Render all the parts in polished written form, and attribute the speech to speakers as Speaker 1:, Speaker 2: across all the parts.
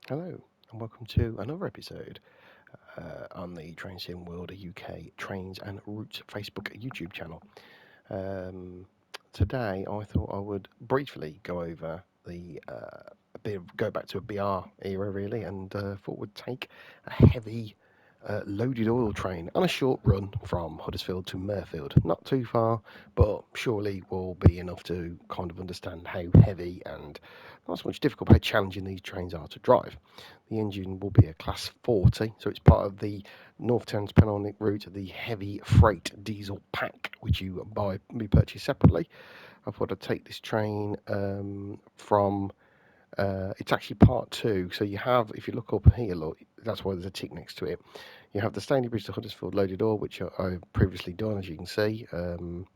Speaker 1: Hello, and welcome to another episode on the Train Sim World UK Trains and Routes Facebook YouTube channel. Um, Today, I thought I would briefly go over go back to a BR era really, and thought would take a heavy loaded oil train on a short run from Huddersfield to Mirfield. Not too far, but surely will be enough to kind of understand how heavy and not so much difficult, but how challenging these trains are to drive. The engine will be a Class 40, so it's part of the North Thames Pennonic route, the heavy freight diesel pack, which you purchase separately. I thought I'd take this train from. It's actually part two. So you have, if you look up here, look, that's why there's a tick next to it. You have the Stanley Bridge to Huddersfield loaded ore, which I've previously done, as you can see. Fun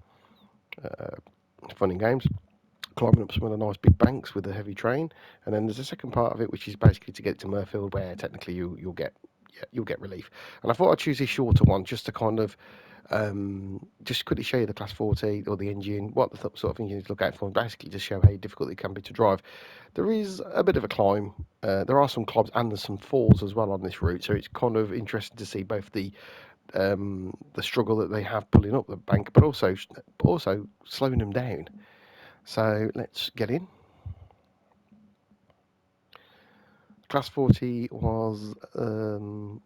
Speaker 1: and games. Climbing up some of the nice big banks with a heavy train, and then there's a second part of it, which is basically to get to Mirfield, where technically you'll get relief. And I thought I'd choose this shorter one just to kind of just quickly show you the Class 40 or the engine, what the sort of engine to look out for, and basically just show how difficult it can be to drive. There is a bit of a climb. There are some climbs and there's some falls as well on this route, so it's kind of interesting to see both the struggle that they have pulling up the bank, but also slowing them down. So let's get in. Class 40 was the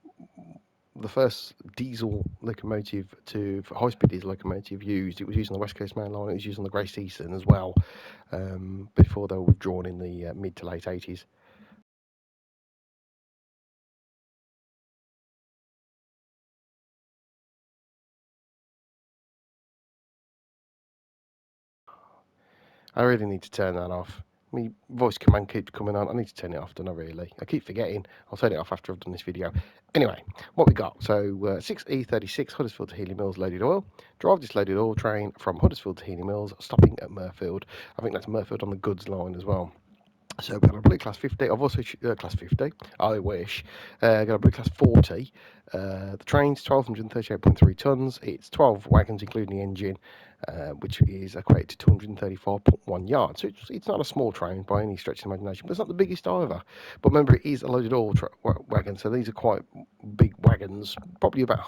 Speaker 1: first diesel locomotive high-speed diesel locomotive used. It was used on the West Coast Main Line. It was used on the Great Eastern as well, before they were withdrawn in the mid to late 80s. I really need to turn that off. My voice command keeps coming on. I need to turn it off, don't I, really? I keep forgetting. I'll turn it off after I've done this video. Anyway, what we got? So, 6E36, Huddersfield to Healy Mills loaded oil. Drive this loaded oil train from Huddersfield to Healy Mills, stopping at Mirfield. I think that's Mirfield on the goods line as well. So we've got a blue class 50. I've also class 50. I wish. Got a blue class 40. The train's 1,238.3 tonnes. It's 12 wagons, including the engine, which is equated to 234.1 yards. So it's not a small train by any stretch of the imagination, but it's not the biggest either. But remember, it is a loaded oil wagon, so these are quite big wagons, probably about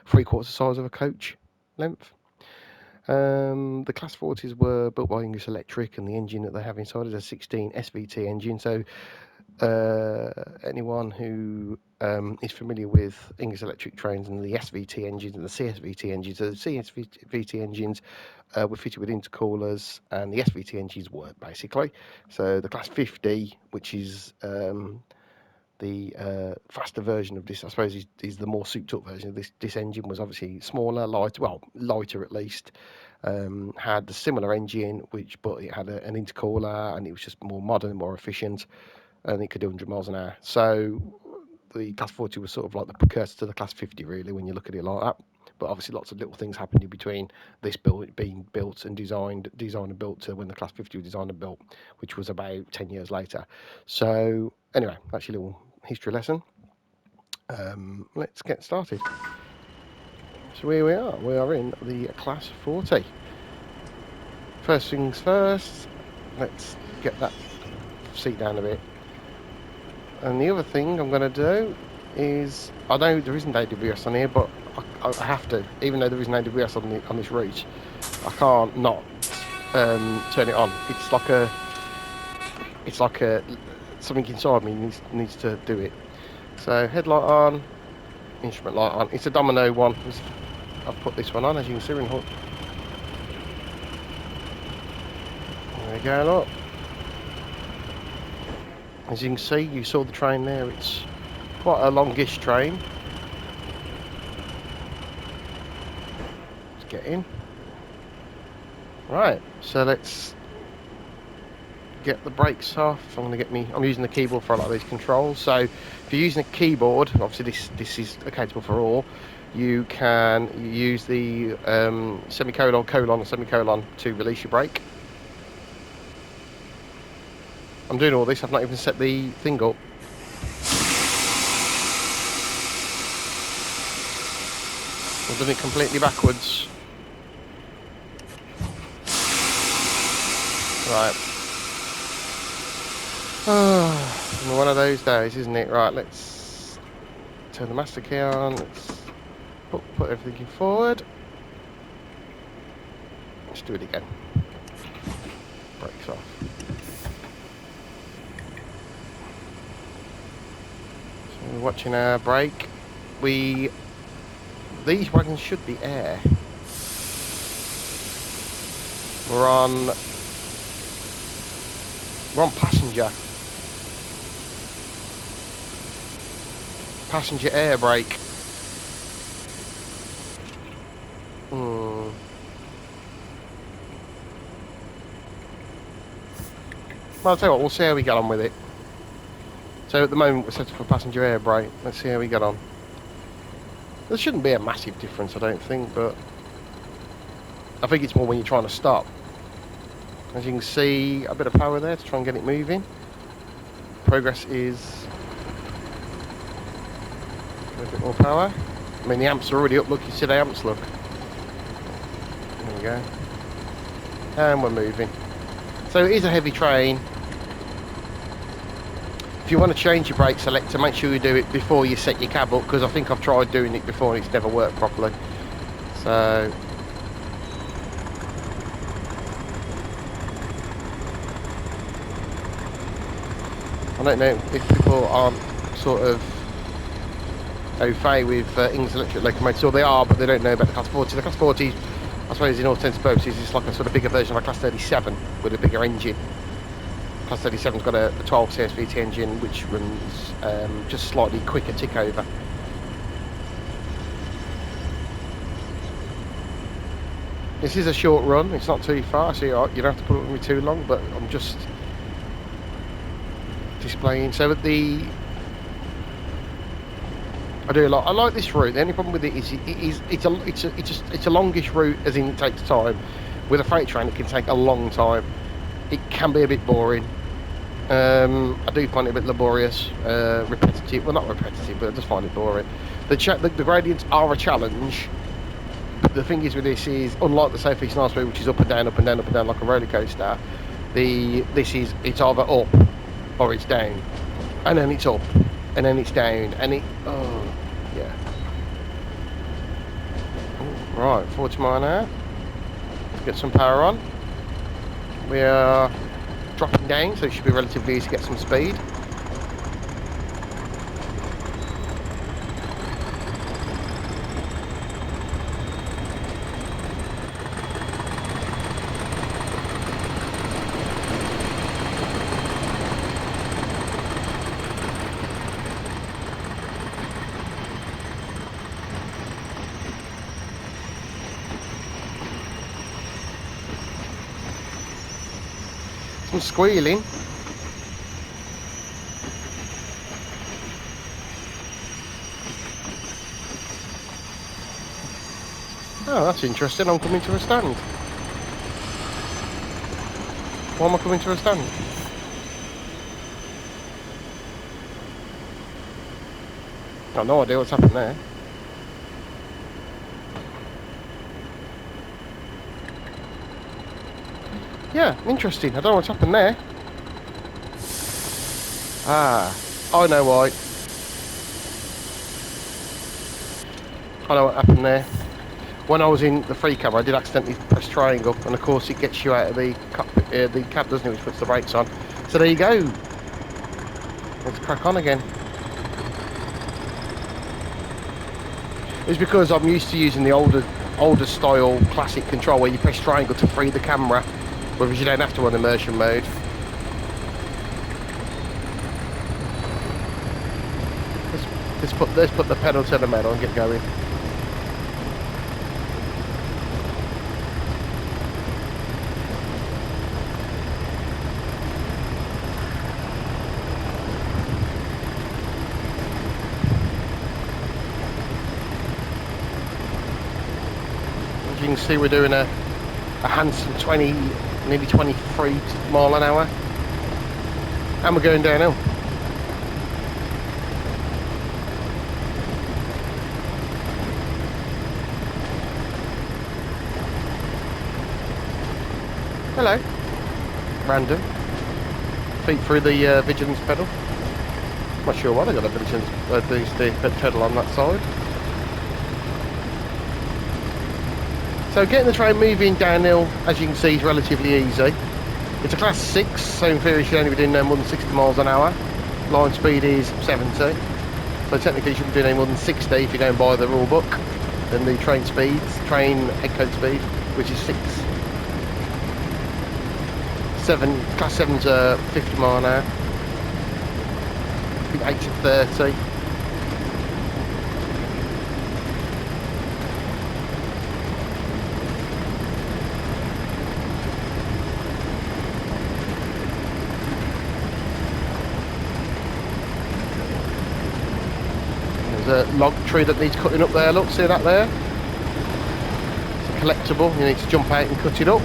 Speaker 1: 3/4 the size of a coach length. The Class 40s were built by English Electric, and the engine that they have inside is a 16 SVT engine. So anyone who is familiar with English Electric trains and the SVT engines and the CSVT engines, so the CSVT engines were fitted with intercoolers, and the SVT engines weren't, basically. So the Class 50, which is the faster version of this, I suppose, is the more souped-up version of this. This engine was obviously smaller, lighter at least. Had a similar engine, but it had an intercooler, and it was just more modern, more efficient, and it could do 100 miles an hour. So the Class 40 was sort of like the precursor to the Class 50, really, when you look at it like that. But obviously, lots of little things happened in between this being built and designed and built to when the Class 50 was designed and built, which was about 10 years later. So anyway, that's your little history lesson. Let's get started. So here we are. We are in the Class 40. First things first, let's get that seat down a bit. And the other thing I'm going to do is, I know there isn't AWS on here, but I have to, even though there isn't AWS on this route, I can't not turn it on. It's like something inside me needs to do it. So headlight on, instrument light on. It's a Domino one. I've put this one on, as you can see. There we go, look. As you can see, you saw the train there. It's quite a longish train. Let's get in. Right, so let's get the brakes off. I'm using the keyboard for a lot of these controls. So if you're using a keyboard, obviously this is accountable for all. You can use the semicolon, colon, or semicolon to release your brake. I'm doing all this, I've not even set the thing up. I've done it completely backwards. Right. One of those days, isn't it? Right, let's turn the master key on. Let's put everything forward. Let's do it again. Brakes off. So we're watching our brake. These wagons should be air. We're on passenger. Passenger air brake. Well, I'll tell you what, we'll see how we get on with it. So at the moment we're set up for passenger air brake. Let's see how we get on. There shouldn't be a massive difference, I don't think, but I think it's more when you're trying to stop. As you can see, a bit of power there to try and get it moving. Progress is a bit more power. I mean, the amps are already up. Look, you see the amps, look. There we go. And we're moving. So it is a heavy train. If you want to change your brake selector, make sure you do it before you set your cab up, because I think I've tried doing it before and it's never worked properly. So I don't know if people aren't sort of au fait with English electric locomotives, or they are, but they don't know about the Class 40. The Class 40, I suppose in all intents and purposes, it's like a sort of bigger version of a Class 37 with a bigger engine. Class 37's got a 12 CSVT engine which runs just slightly quicker tick over. This is a short run, it's not too far, so you don't have to put it with me too long, but I'm just displaying. So at the I like this route. The only problem with it is it's a longish route, as in it takes time. With a freight train, it can take a long time. It can be a bit boring. I do find it a bit laborious, repetitive. Well, not repetitive, but I just find it boring. The gradients are a challenge. But the thing is with this is, unlike the South East North Route, which is up and down, up and down, up and down like a roller coaster, it's either up or it's down, and then it's up, and then it's down, and yeah. Right, 40 mile an hour. Let's get some power on. We are dropping down, so it should be relatively easy to get some speed. Some squealing. Oh, that's interesting. I'm coming to a stand. Why am I coming to a stand? I've got no idea what's happened there. Yeah, interesting. I don't know what's happened there. Ah, I know why. I know what happened there. When I was in the free cab, I did accidentally press triangle, and of course it gets you out of the cab, doesn't it, which puts the brakes on. So there you go. Let's crack on again. It's because I'm used to using the older style classic control where you press triangle to free the camera, whereas you don't have to on immersion mode. Let's put the pedal to the metal and get going. As you can see, we're doing a handsome 20, nearly 23 mile an hour, and we're going downhill. Hello. Random. feet through the vigilance pedal. Not sure why they got a vigilance the pedal on that side. So getting the train moving downhill, as you can see, is relatively easy. It's a class 6, so in theory you should only be doing no more than 60 miles an hour. Line speed is 70, so technically you shouldn't be doing any more than 60 if you're going by the rule book. Then the train head code speed, which is 6. Class 7's 50 mile an hour. I think 8 to 30. There's a log tree that needs cutting up there, look, see that there? It's a collectible, you need to jump out and cut it up.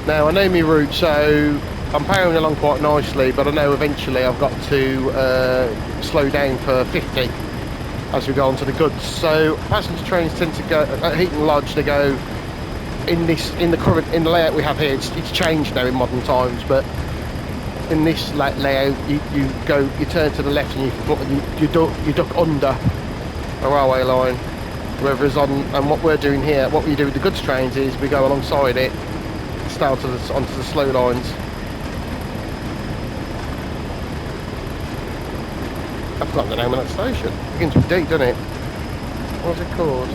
Speaker 1: Now I know my route, so I'm powering along quite nicely, but I know eventually I've got to slow down for 50 as we go on to the goods. So passenger trains tend to go at Heaton Lodge. They go in the layout we have here. It's changed now in modern times, but in this layout, you turn to the left and you duck under a railway line. Whereas and what we're doing here, what we do with the goods trains is we go alongside it, stay onto the slow lines. I've forgotten the name of that station. It begins with D, doesn't it? What's it called?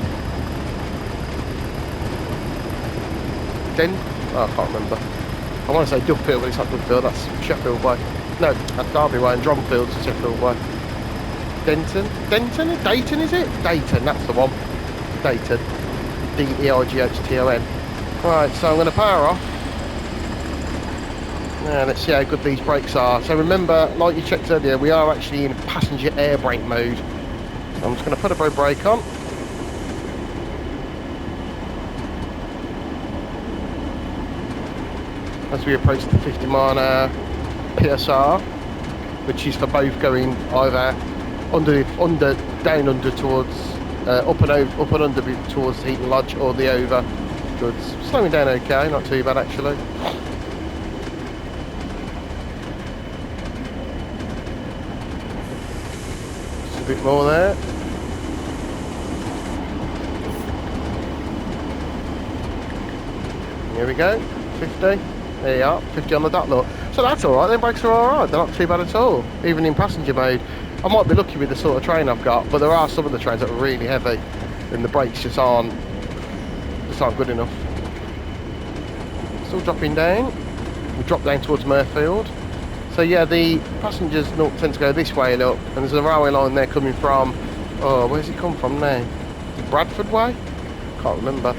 Speaker 1: Oh, I can't remember. I want to say Duffield, but it's not Duffield, that's Sheffield way. No, that's Derby way, and Dromfield's Sheffield way. Dayton, is it? Dayton, that's the one. Dayton. D-E-I-G-H-T-O-N. Right, so I'm going to power off. Yeah, let's see how good these brakes are. So remember, like you checked earlier, we are actually in passenger air brake mode. I'm just going to put a brake on. As we approach the 50 mile an hour PSR, which is for both going either down under towards up and under towards the Heaton Lodge or the over goods. Slowing down okay, not too bad actually. Just a bit more there. Here we go, 50. There you are, 50 on the dot, look. So that's alright, them brakes are alright, they're not too bad at all, even in passenger mode. I might be lucky with the sort of train I've got, but there are some of the trains that are really heavy and the brakes just aren't good enough. Still dropping down. We drop down towards Mirfield. So yeah, the passengers tend to go this way, look, and there's a railway line there coming from, oh, where's it come from now? Bradford way? Can't remember.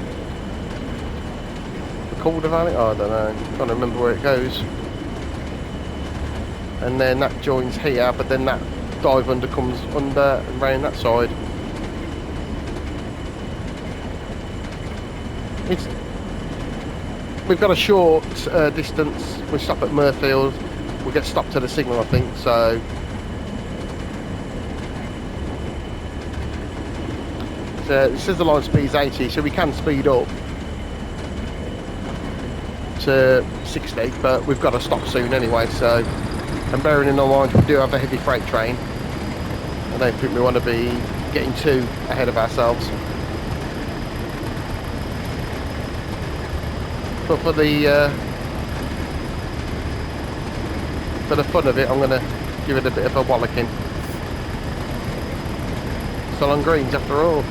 Speaker 1: Calder Valley? Oh, I don't know. Can't remember where it goes. And then that joins here, but then that dive under comes under and round that side. We've got a short distance. We stop at Mirfield. We'll get stopped at a signal, I think. So it says the line speed is 80, so we can speed up to 60, but we've got to stop soon anyway. So, and bearing in mind we do have a heavy freight train, I don't think we want to be getting too ahead of ourselves. But for the fun of it, I'm going to give it a bit of a wallacking. Still on greens after all.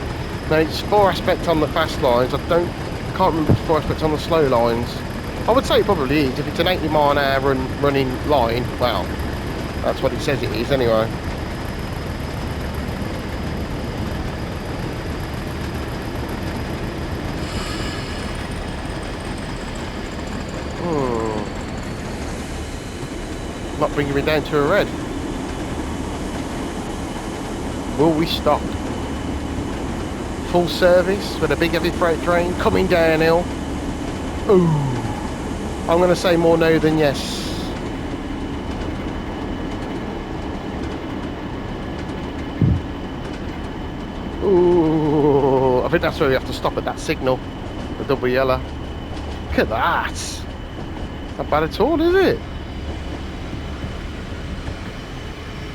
Speaker 1: Now it's 4 aspect on the fast lines. I can't remember if 4 aspect on the slow lines. I would say it probably is. If it's an 80 mile an hour running line, well, that's what it says it is anyway. Not bringing me down to a red. Will we stop? Full service with a big heavy freight train coming downhill. Ooh. I'm going to say more no than yes. Ooh, I think that's where we have to stop at that signal, the double yellow. Look at that. Not bad at all, is it?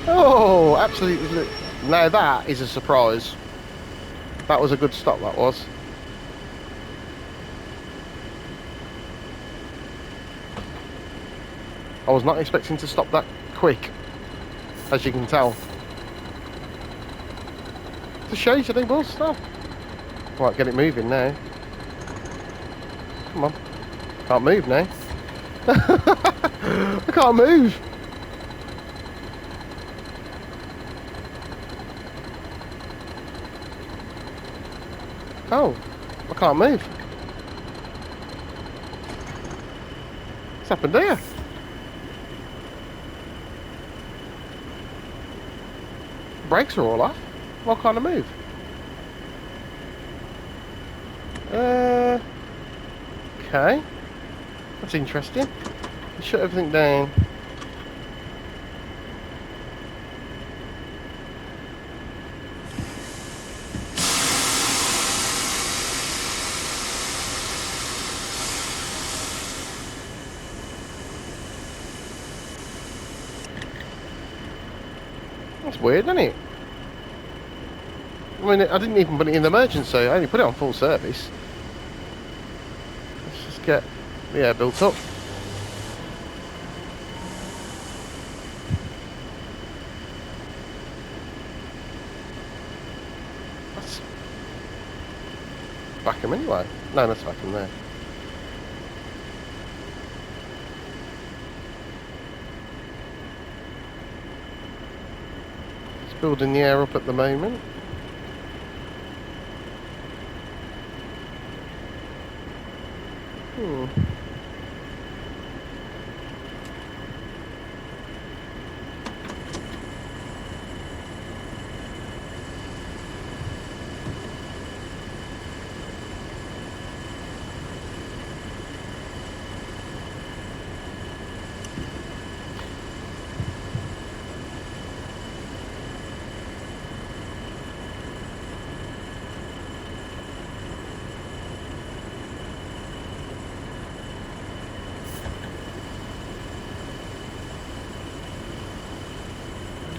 Speaker 1: Oh, absolutely. Now that is a surprise. That was a good stop, that was. I was not expecting to stop that quick, as you can tell. It's a shade, I think, was stop. Right, get it moving now. Come on. Can't move now. I can't move. Oh, I can't move. What's happened here? Brakes are all off. Why can't I move? Okay. That's interesting. Shut everything down. That's weird, isn't it? I mean, I didn't even put it in emergency. I only put it on full service. Let's just get the air built up. That's vacuum anyway. No, that's vacuum there. It's building the air up at the moment.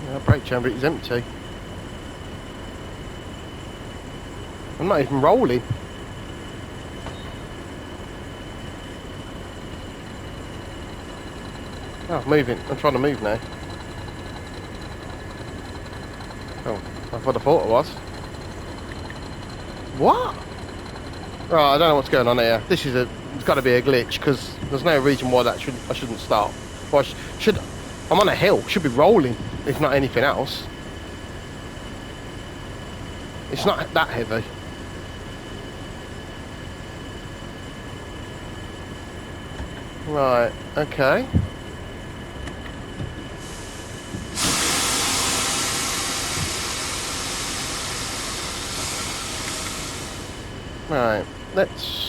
Speaker 1: That brake chamber is empty. I'm not even rolling. Oh, moving. I'm trying to move now. Oh, that's what I thought it was. What? Oh, I don't know what's going on here. This is it's got to be a glitch because there's no reason why I shouldn't start. Well, I'm on a hill. Should be rolling, if not anything else. It's not that heavy. Right. Okay. Right. Let's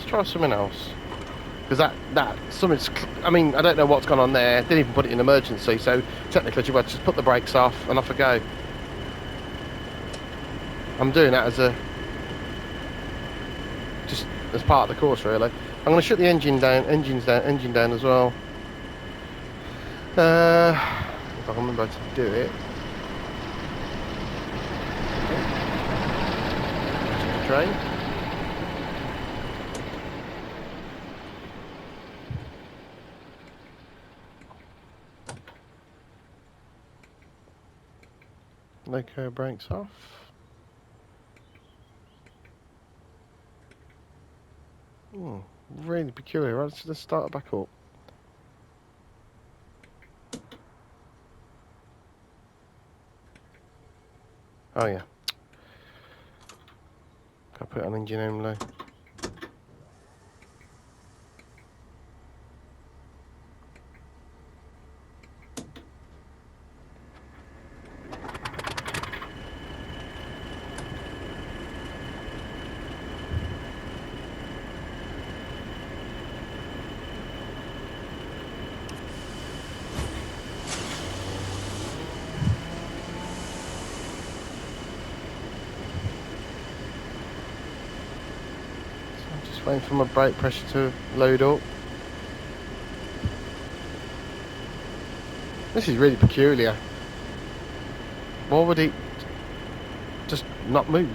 Speaker 1: try something else. Because something's. I mean, I don't know what's gone on there. Didn't even put it in emergency, so technically, you just put the brakes off and off I go. I'm doing that just as part of the course, really. I'm going to shut the engine down, engine down as well. If I can remember how to do it. Train. Loco brakes off. Really peculiar. Right, let's start it back up. Oh yeah. Can I put it on engine only? Waiting for my brake pressure to load up. This is really peculiar. Why would it just not move?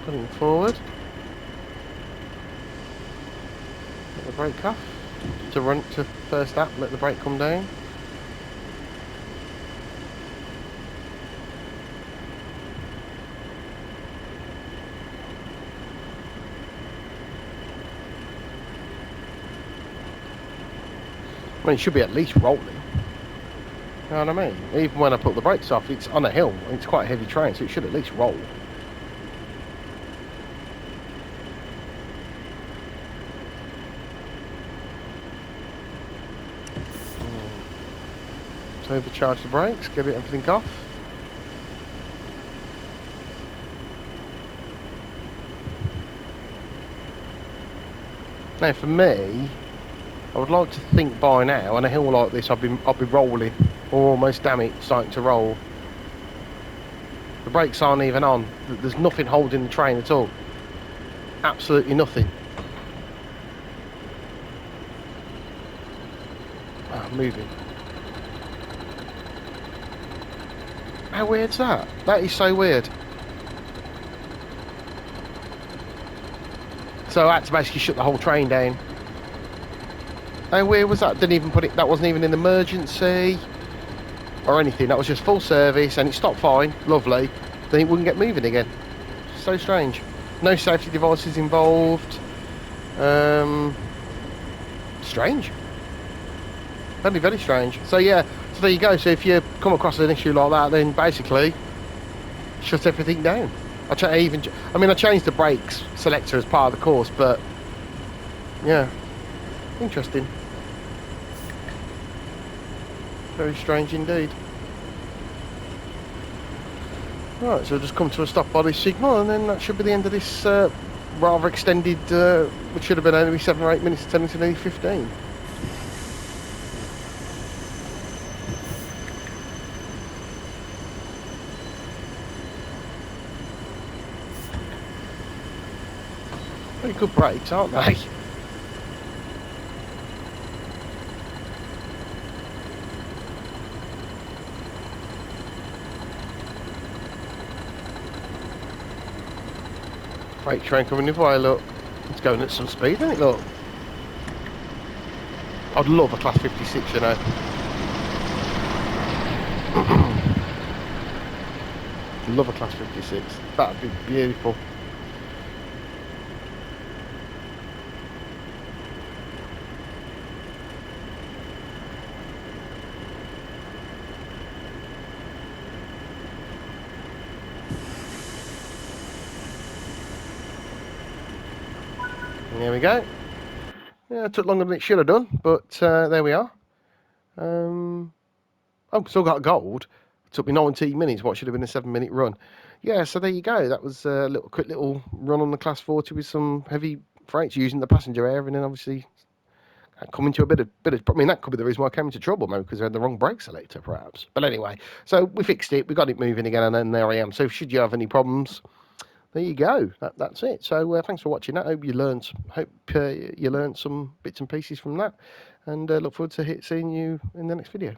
Speaker 1: Putting forward. Let the brake off. To run to first up, let the brake come down. I mean, it should be at least rolling. You know what I mean? Even when I put the brakes off, it's on a hill. It's quite a heavy train, so it should at least roll. So overcharge the brakes, get everything off. Now, for me, I would like to think by now, on a hill like this, I'll be rolling, or almost, damn it, starting to roll. The brakes aren't even on. There's nothing holding the train at all. Absolutely nothing. Moving. How weird's that? That is so weird. So I had to basically shut the whole train down. How weird was that? Didn't even put it. That wasn't even an emergency or anything. That was just full service, and it stopped fine. Lovely. Then it wouldn't get moving again. So strange. No safety devices involved. Strange. Very, very strange. So yeah, so there you go. So if you come across an issue like that, then basically shut everything down. I changed the brakes selector as part of the course, but yeah, interesting. Very strange indeed. Right, so just come to a stop by this signal, and then that should be the end of this rather extended, which should have been only 7 or 8 minutes, turning to nearly 15. Very good brakes, aren't they? Freight train coming the way, look. It's going at some speed, isn't it, look? I'd love a Class 56, you know. Love a Class 56. That'd be beautiful. And there we go. Yeah, it took longer than it should have done, but there we are. Oh, still got gold. It took me 19 minutes, what should have been a 7-minute run. Yeah, so there you go. That was a quick little run on the Class 40 with some heavy freights using the passenger air, and then obviously coming to a bit of. I mean, that could be the reason why I came into trouble, maybe because I had the wrong brake selector, perhaps. But anyway, so we fixed it. We got it moving again, and then there I am. So should you have any problems, there you go. That's it. So thanks for watching that. Hope you learned some bits and pieces from that, and look forward to seeing you in the next video.